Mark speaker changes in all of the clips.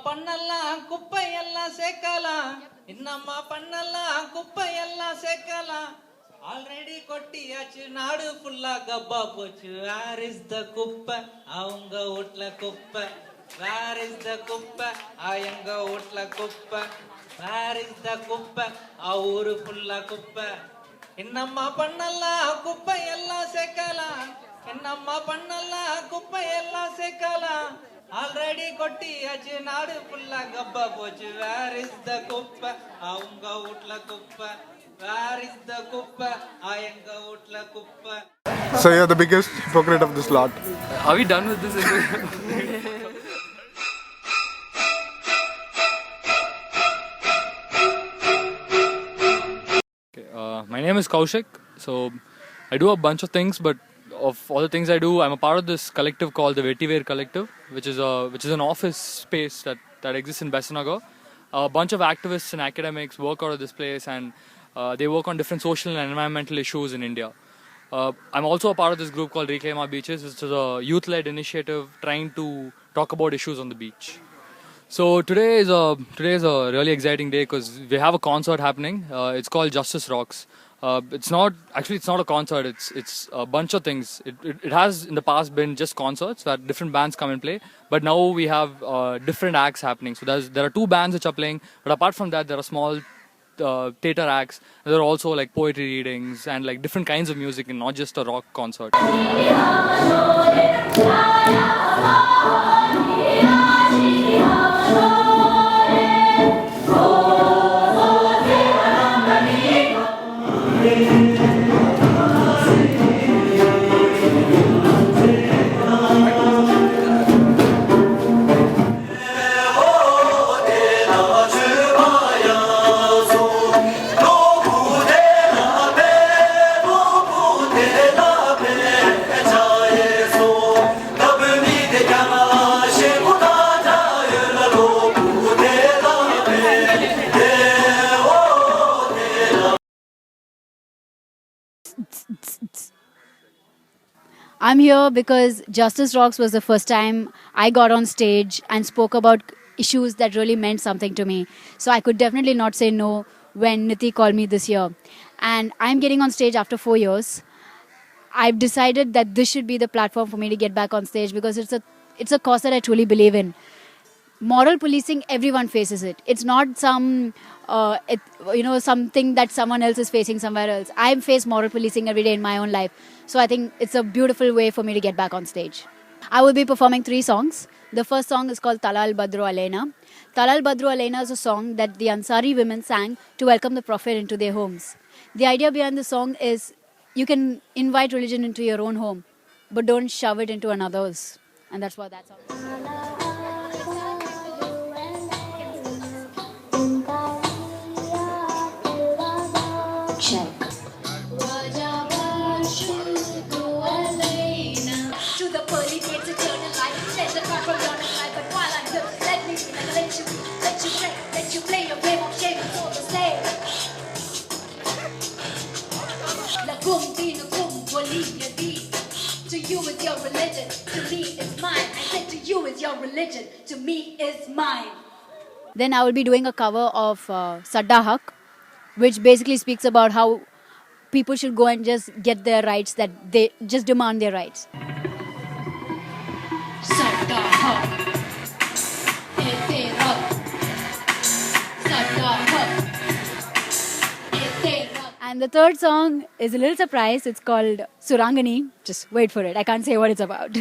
Speaker 1: பண்ணலாம் குப்பையெல்லாம் சேர்க்கலாம். இன்னம்மா பண்ணலாம் குப்பையெல்லாம் சேர்க்கலாம். ஆல்ரெடி கொட்டியாச்சு நாடு ஃபுல்லா கப்பா போச்சு. வேர் இஸ் த குப்பை? அவங்க வீட்ல குப்பை. வேர் இஸ் த குப்பை? எங்க வீட்ல குப்பை. வேர் இஸ் த குப்பை? ஊரு ஃபுல்லா குப்பை. என்னம்மா பண்ணலாம் குப்பை எல்லாம் சேர்க்கலாம். என்னம்மா பண்ணலாம் குப்பை எல்லாம் சேர்க்கலாம். ஆல்ரெடி கொட்டியாச்சு நாடு ஃபுல்லா கப்பா போச்சு. வேர் இஸ் த குப்பை? அவங்க வீட்ல குப்பை. வேர் இஸ் த குப்பை? எங்க வீட்ல குப்பை.
Speaker 2: So you're the biggest hypocrite of this lot.
Speaker 3: Are we done with this? My name is Kaushik. So I do a bunch of things, but of all the things I do, I'm a part of this collective called the Vetiver Collective, which is an office space that exists in Besanagar. A bunch of activists and academics work out of this place, and they work on different social and environmental issues in India. I'm also a part of this group called Reclaim Our Beaches, which is a youth-led initiative trying to talk about issues on the beach. So today is a really exciting day because we have a concert happening. It's called Justice Rocks. It's not a concert. It's a bunch of things. It has in the past been just concerts where different bands come and play, but now we have different acts happening. So there are two bands which are playing, but apart from that, there are small theater acts. There are also like poetry readings and like different kinds of music, and not just a rock concert.
Speaker 4: I'm here because Justice Rocks was the first time I got on stage and spoke about issues that really meant something to me. So I could definitely not say no when Niti called me this year. And I'm getting on stage after 4 years. I've decided that this should be the platform for me to get back on stage because it's a cause that I truly believe in. Moral policing, everyone faces it. It's not something that someone else is facing somewhere else. I face moral policing every day in my own life. So I think it's a beautiful way for me to get back on stage. I will be performing 3 songs. The first song is called Talal Badru Alaina. Talal Badru Alaina is a song that the Ansari women sang to welcome the Prophet into their homes. The idea behind the song is you can invite religion into your own home, but don't shove it into another's. And that's what that song is. Check. To the pearly gates of eternal life, let the card from your life. But while I'm here, let me be like let you play your game of shame for the slave. La gum dina gum waliya di. To you is your religion, to me is mine. I said to you is your religion, to me is mine. Then I will be doing a cover of Sadda Haq, which basically speaks about how people should go and just get their rights, that they just demand their rights. Sadda Haq, ye tera. Sadda Haq, ye tera. And the third song is a little surprise. It's called Surangani. Just wait for it. I can't say what it's about.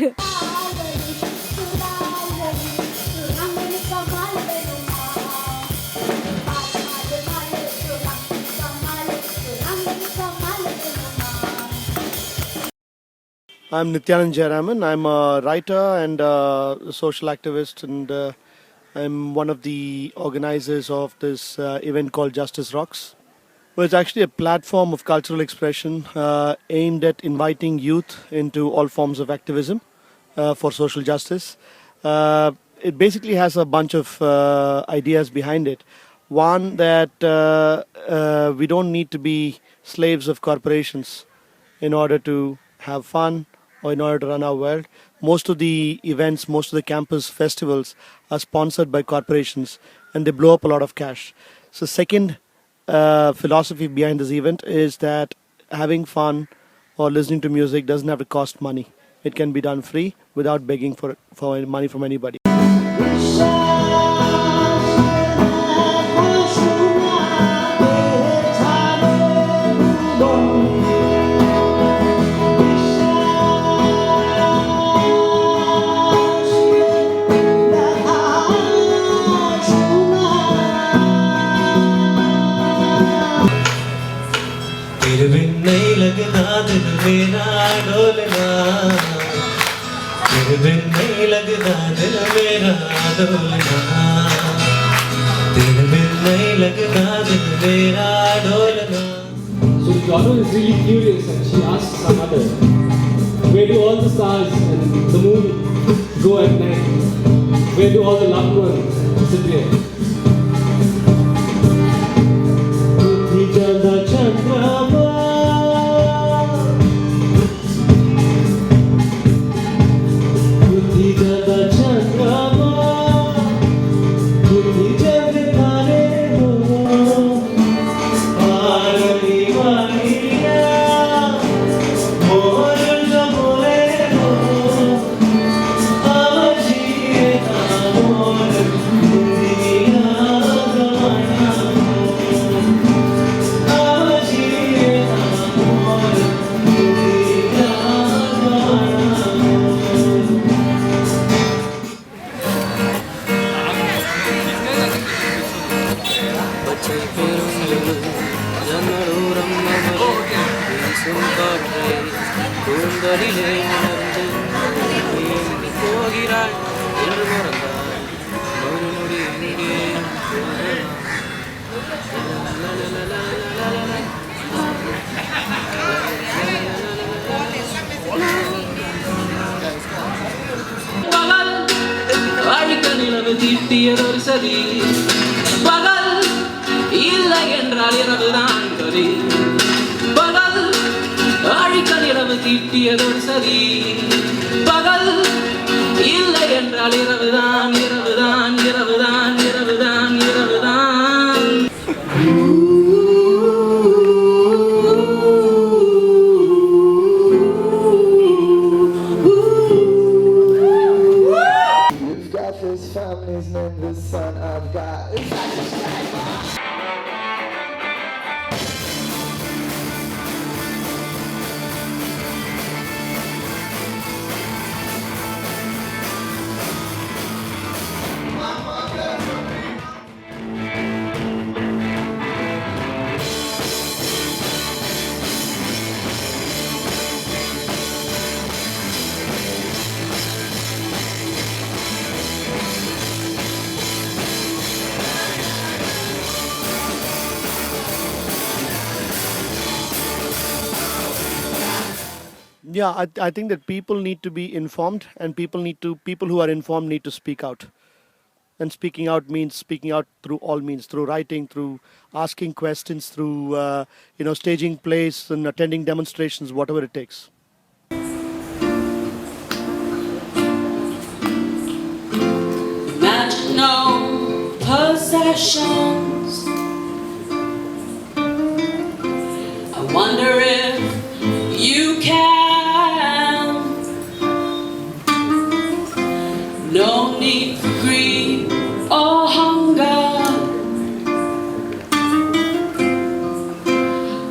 Speaker 5: I'm Nityanand Jayaraman. I'm a writer and a social activist, and I'm one of the organizers of this event called Justice Rocks. Well, it's actually a platform of cultural expression aimed at inviting youth into all forms of activism for social justice. It basically has a bunch of ideas behind it. One, that we don't need to be slaves of corporations in order to have fun or in order to run our world. Most of the events, most of the campus festivals are sponsored by corporations, and they blow up a lot of cash. So second philosophy behind this event is that having fun or listening to music doesn't have to cost money. It can be done free without begging for money from anybody.
Speaker 6: तेरे बिन नहीं लगना दिल मेरा डोलना, तेरे बिन नहीं लगना दिल मेरा डोलना, तेरे बिन नहीं लगना दिल मेरा डोलना.
Speaker 7: So Donna is really curious and she asks her mother, where do all the stars and the moon go at night? Where do all the loved ones disappear?
Speaker 8: தீட்டியதொரு சதி பகல் இல்லை என்றால் இரவுதான் கதி பகல் அழிக்க நிலவு தீட்டியதொரு சதி பகல் இல்லை என்றால் இரவுதான் இரவுதான் இரவுதான் இரவுதான் இரவுதான்.
Speaker 9: This family's name, the son I've got.
Speaker 5: Yeah, I think that people need to be informed, and people who are informed need to speak out. And speaking out means speaking out through all means, through writing, through asking questions, through staging plays and attending demonstrations, whatever it takes.
Speaker 8: Imagine no possessions. I wonder if you can. No need for greed or hunger.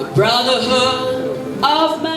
Speaker 8: A brotherhood of man.